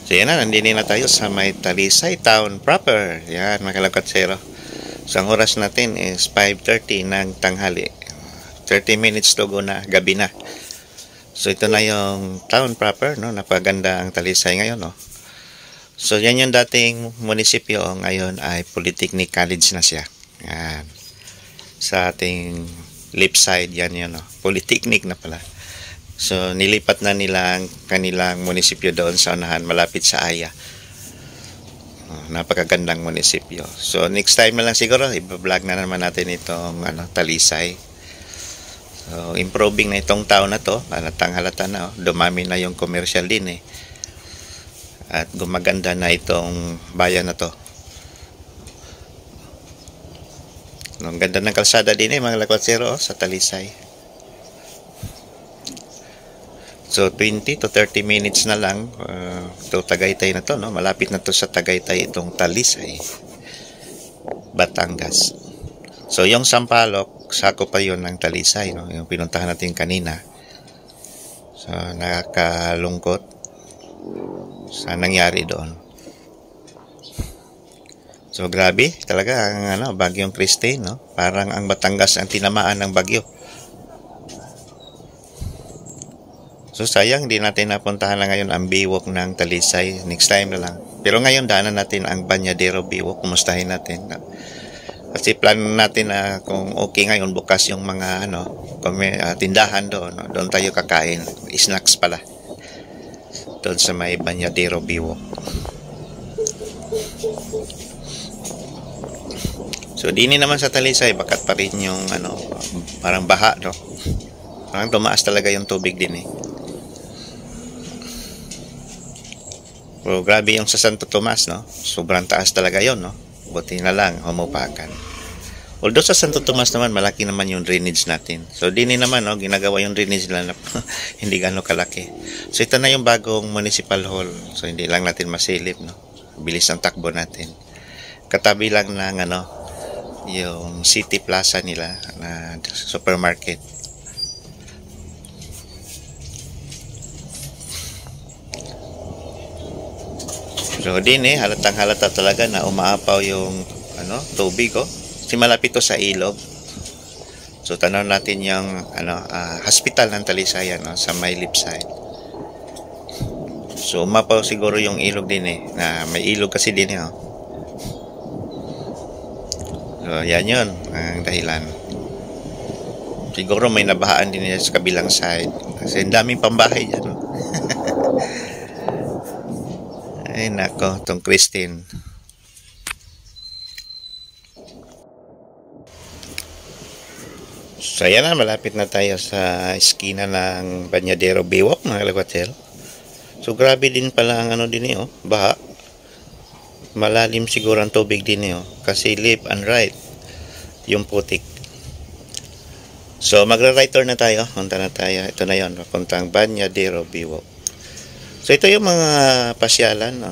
So yan na, nandini na tayo sa may Talisay Town proper. Yan mga kalakatsero. So ang oras natin is 5:30 ng tanghali. 30 minutes to go na, gabi na. So ito na yung town proper, no? Napaganda ang Talisay ngayon, no? So yan yung dating munisipyo, ngayon ay Polytechnic College na siya. Yan. Sa ating left side, yan yun, no? Polytechnic na pala. So, nilipat na nila ang kanilang munisipyo doon sa unahan, malapit sa Aya. Napakagandang munisipyo. So, next time na lang siguro, i-vlog na naman natin itong Talisay. So, improving na itong town na to. Halatang halata na, dumami na yung commercial din eh. At gumaganda na itong bayan na to. Ang ganda ng kalsada din eh, mga lakwatsero, sa Talisay. So 20 to 30 minutes na lang to Tagaytay na to, no? Malapit na to sa Tagaytay itong Talisay, Batangas. So yung Sampaloc, sakop pa yun ng Talisay, no? Yung pinuntahan natin kanina. So nakakalungkot sa nangyari doon. So grabe talaga ang Bagyong Christine, no? Parang ang Batangas ang tinamaan ng bagyo. So sayang, hindi natin napuntahan na ngayon ang Biwok ng Talisay. Next time na lang. Pero ngayon daanan natin ang Banyadero Biwok. Kumustahin natin. Kasi plan natin na kung okay ngayon bukas yung mga tindahan doon. No? Doon tayo kakain. Snacks pala. Doon sa may Banyadero Biwok. So dini naman sa Talisay, bakat pa rin yung parang baha, no? Parang tumaas talaga yung tubig din eh. Pero grabe yung sa Santo Tomas, no? Sobrang taas talaga yon, no? Buti na lang, humupakan. Although sa Santo Tomas naman, malaki naman yung drainage natin. So, dini naman, no? Ginagawa yung drainage nila na hindi gano'ng kalaki. So, ito na yung bagong municipal hall. So, hindi lang natin masilip, no? Bilis ang takbo natin. Katabi lang ng, yung City Plaza nila na supermarket. So din halatang halata talaga na umaapaw yung tubig, oh. Kasi malapit to sa ilog. So tanaw natin yung hospital ng Talisay, sa may left side. So umapaw siguro yung ilog din na may ilog kasi din oh. So yan yun ang dahilan. Siguro may nabahaan din sa kabilang side. Kasi ang daming pambahay dyan, oh. Ay nako, tong Christine. So yan na, malapit na tayo sa eskina ng Banyadero Biwok, mga kalakwatsero. So grabe din pala ang din baha. Malalim siguro ang tubig din kasi left and right yung putik. So magra-right turn na tayo, punta na tayo. Ito na yon, papuntang Banyadero Biwok. So ito yung mga pasyalan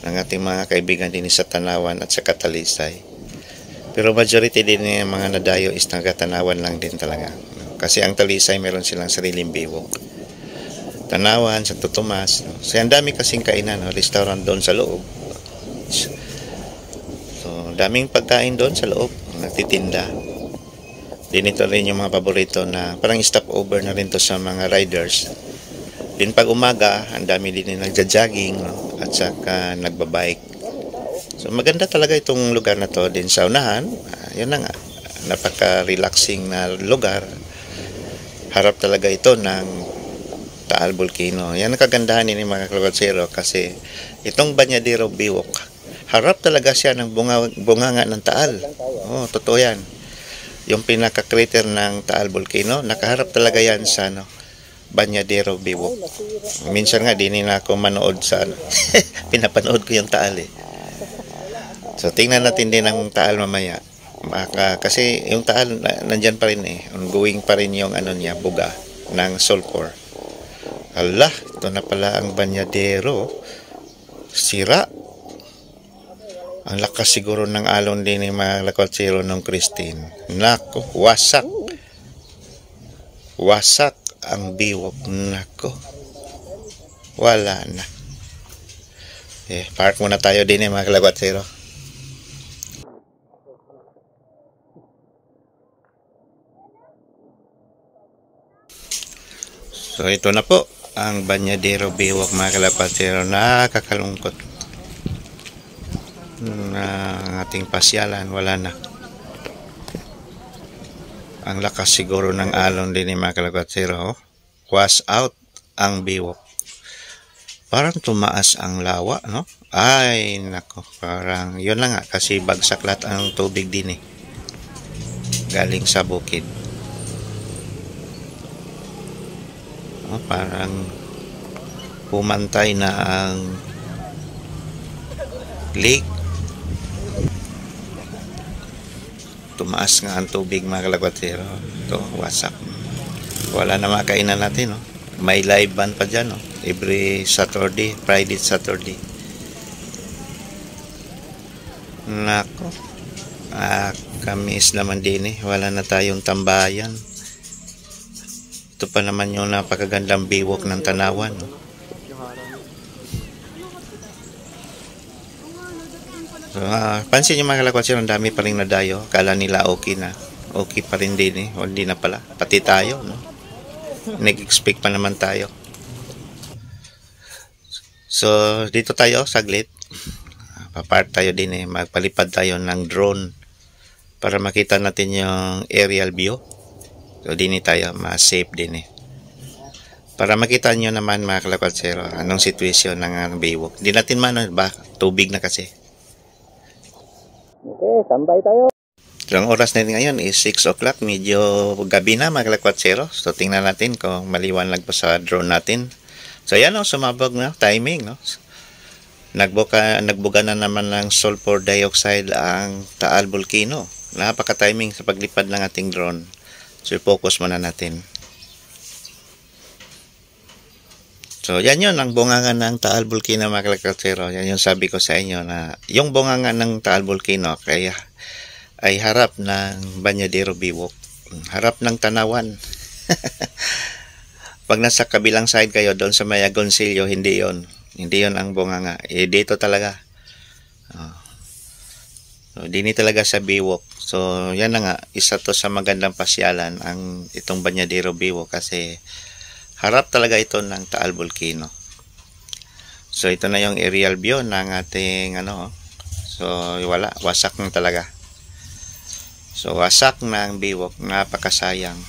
ng ating mga kaibigan din sa Tanawan at sa Talisay. Pero majority din ng mga nadayo is taga-Tanawan lang din talaga. Kasi ang Talisay meron silang sariling biwok. Tanawan, Santo Tomas. So ang dami kasing kainan, restaurant doon sa loob. So daming pagkain doon sa loob, nagtitinda. Din ito rin yung mga paborito na parang stopover na rin to sa mga riders. Din pag umaga, ang dami din nagja-jogging, at saka nagbabike. So maganda talaga itong lugar na to. Din sa unahan, yun na nga, napaka-relaxing na lugar. Harap talaga ito ng Taal Volcano. Yan ang kagandahan ni mga kalakatsero kasi itong Banyadero Biwok, harap talaga siya ng bunganga ng Taal. Oh, totoo yan. Yung pinaka-crater ng Taal Volcano, nakaharap talaga yan sa Banyadero Biwok. Minsan nga din na ako manood sa pinapanood ko yung Taal eh. So tingnan natin din ang Taal mamaya. Kasi yung Taal nandyan pa rin ongoing pa rin yung niya, buga ng sulfur. Allah, ito na pala ang Banyadero. Sira. Ang lakas siguro ng alon din ng mga lakwatsero ng Christine. Nako, wasak. Wasak ang biwok. Nako. Wala na. Park muna tayo din mga kalabatsero. So ito na po ang Banyadero Baywalk mga kalabatsero. Nakakalungkot na ating pasyalan, wala na. Ang lakas siguro ng alon din mga kalabatsero. Was out ang baywalk. Parang tumaas ang lawa, no? Ay, nako, parang yun lang nga kasi bagsak lahat ang tubig din galing sa bukid. Parang pumantay na ang lake. Tumaas nga ang tubig mga kalabatsero. Ito, wasak. Wala na makainan natin, no? May live band pa dyan, no? Every Saturday, Friday, Saturday. Nako. Kamis naman din wala na tayong tambayan. Ito pa naman yung napakagandang baywalk ng Tanawan, no? So, pansin nyo mga kalabatsero, ang dami pa rin nadayo. Kala nila okay na. Okay pa rin din o hindi na pala. Pati tayo, no? Nag-expect pa naman tayo. So, dito tayo saglit. Papark tayo din magpalipad tayo ng drone para makita natin yung aerial view. So, din tayo ma-safe din para makita nyo naman mga kalabatsero anong sitwasyon ng baywalk. Hindi natin tubig na kasi. Okay, tambay tayo. So, ang oras na ngayon is 6 o'clock. Medyo gabi na mga kalabatsero. So, tingnan natin kung maliwanag pa sa drone natin. So, yan sumabog na timing, no? Nagbuga na naman ng sulfur dioxide ang Taal Volcano. Napaka-timing sa paglipad ng ating drone. So, i-focus muna natin. So, yan yun ang bunganga ng Taal Volcano mga kalabatsero. Yan yung sabi ko sa inyo na yung bunganga ng Taal Volcano kaya ay harap ng Banyadero Baywalk. Harap ng Tanawan. Pag nasa kabilang side kayo doon sa may Agoncillo, hindi yon. Hindi yon ang bunganga. Dito talaga. So, dini talaga sa Baywalk. So, yan na nga. Isa to sa magandang pasyalan ang itong Banyadero Baywalk kasi harap talaga ito ng Taal Volcano. So, ito na yung aerial view ng ating So, wala. Wasak na talaga. So, wasak na ang baywalk. Napakasayang.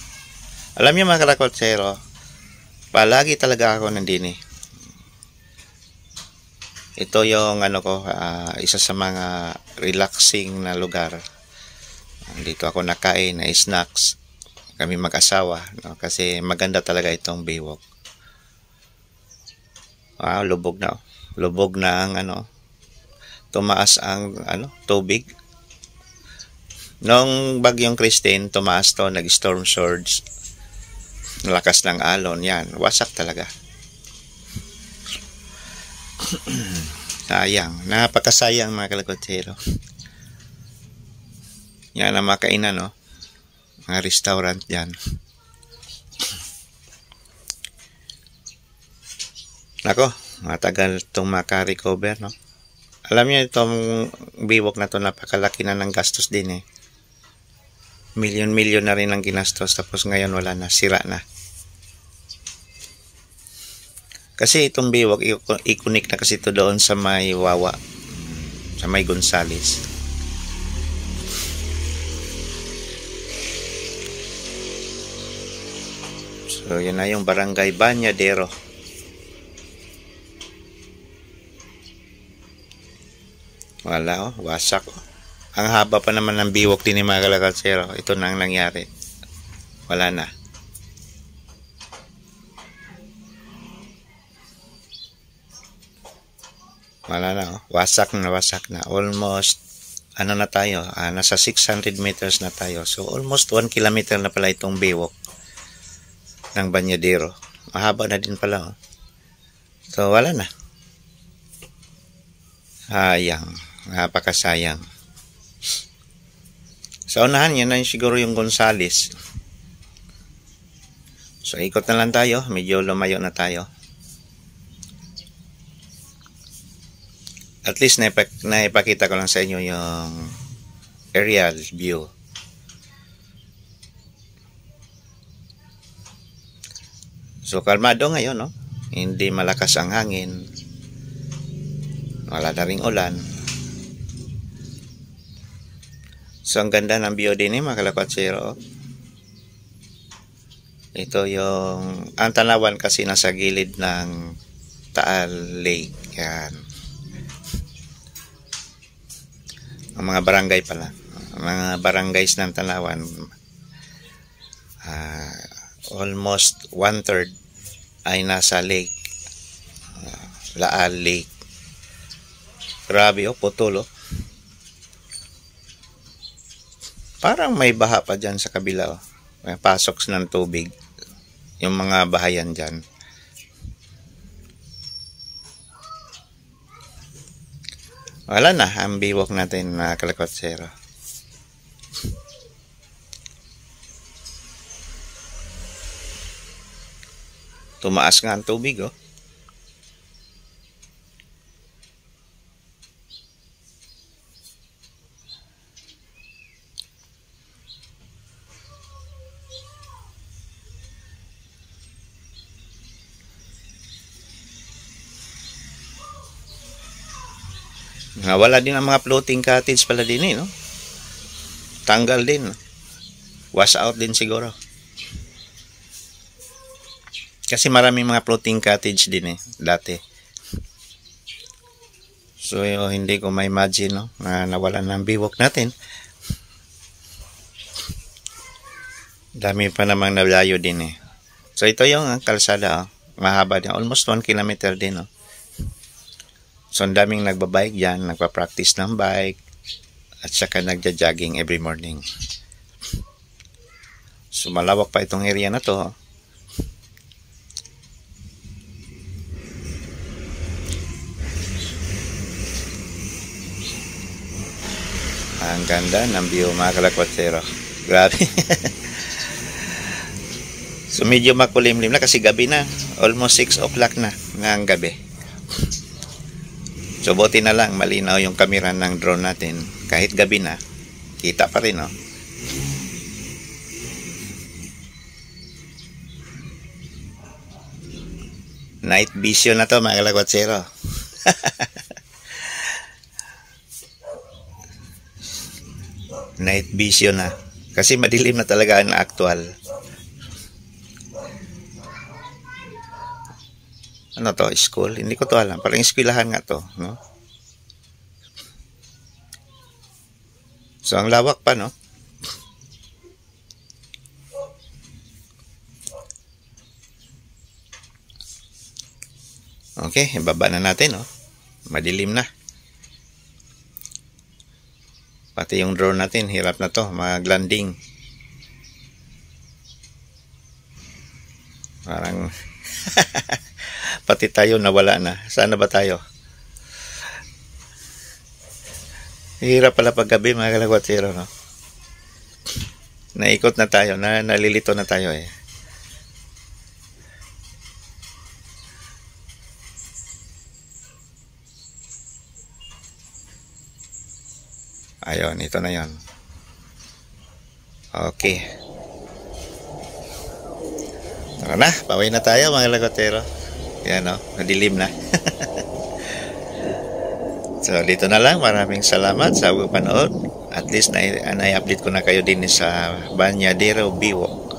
Alam niyo mga kalabatsero, palagi talaga ako nandini. Ito yung isa sa mga relaxing na lugar. Dito ako nakain na snacks. Kami mag-asawa, no? Kasi maganda talaga itong baywalk. Lubog na. Lubog na ang tumaas ang tubig. Nung bagyong Christine, tumaas to, nag-storm surge. Lakas ng alon, yan. Wasak talaga. Sayang. Napakasayang mga kalabatsero. Yan ang makainan, no? Mga restaurant yan. Nako, matagal itong maka-recover, no? Alam niyo itong baywalk na to, napakalaki na ng gastos din Milyon-milyon na rin ang ginastos tapos ngayon wala na, sira na. Kasi itong baywalk i-connect na kasi ito doon sa may Wawa, sa may Gonzales. So yan na yung Barangay Banyadero. Wala wasak Ang haba pa naman ng baywalk din ni mga kalabatsero. Ito na ang nangyari. Wala na. Wala na. Wasak na. Almost, na tayo? Nasa 600 meters na tayo. So, almost 1 kilometer na pala itong baywalk ng Banyadero. Mahaba na din pala. So, wala na. Sayang. Napakasayang. Sa unahan, yan na siguro yung Gonzales. So, ikot na lang tayo. Medyo lumayo na tayo. At least naipakita ko lang sa inyo yung aerial view. So kalmado ngayon, no? Hindi malakas ang hangin. Wala na ring ulan. So ang ganda ng view din mga kalapatsero. Ito yung ang Tanawan kasi nasa gilid ng Taal Lake. Yan. Ang mga barangay pala. Ang mga barangays ng Tanawan, almost 1/3 ay nasa lake. Laal Lake. Grabe putol Parang may baha pa dyan sa kabila May pasok ng tubig. Yung mga bahayan dyan. Wala na ang biwok natin na kalakotsero. Tumaas nga ang tubig Wala din ang mga floating cottage pala din no? Tanggal din. Wash out din siguro. Kasi maraming mga floating cottage din dati. So hindi ko ma-imagine na nawalan ng biwok natin. Dami pa namang nalayo din So ito yung kalsada mahaba din. Almost 1 kilometer din So ang daming nagbabike dyan, nagpa-practice ng bike at saka nagja-jogging every morning. So malawak pa itong area na to. Ang ganda ng view mga kalakotsero. Grabe. So medyo makulimlim na kasi gabi na. Almost 6 o'clock na ng gabi. So buti na lang malinaw yung camera ng drone natin. Kahit gabi na, kita pa rin Night vision na to mga kalakotsero. Night vision na. Kasi madilim na talaga ang actual. Ano to? School? Hindi ko to alam. Parang eskwelahan nga to. No? So, ang lawak pa, no? Okay, ibaba na natin, no? Madilim na. Pati yung drone natin, hirap na to. Mag-landing. Parang... Pati tayo nawala na. Sana ba tayo? Hirap pala paggabi mga kalakotsero, no? Naikot na tayo, nalilito na tayo Ayun, ito na yon. Okay. Tara na, pauwi na tayo mga kalakotsero. Yan nadilim na. So dito na lang, maraming salamat sa panood. At least na-update ko na kayo din sa Banyadero Biwok.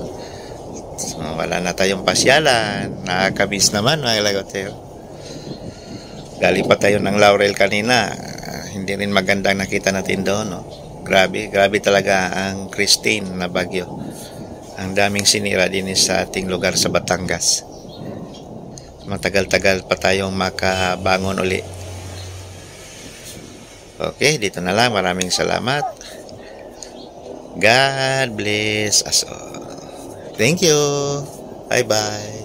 So, wala na tayong pasyalan. Nakakamiss naman mga kalakotsero. Galing pa tayo ng Laurel kanina. Hindi rin magandang nakita natin doon Grabe talaga ang Christine na bagyo. Ang daming sinira din sa ating lugar sa Batangas. Matagal-tagal pa tayong makabangon uli. Okay, dito na lang. Maraming salamat. God bless us all. Thank you. Bye-bye.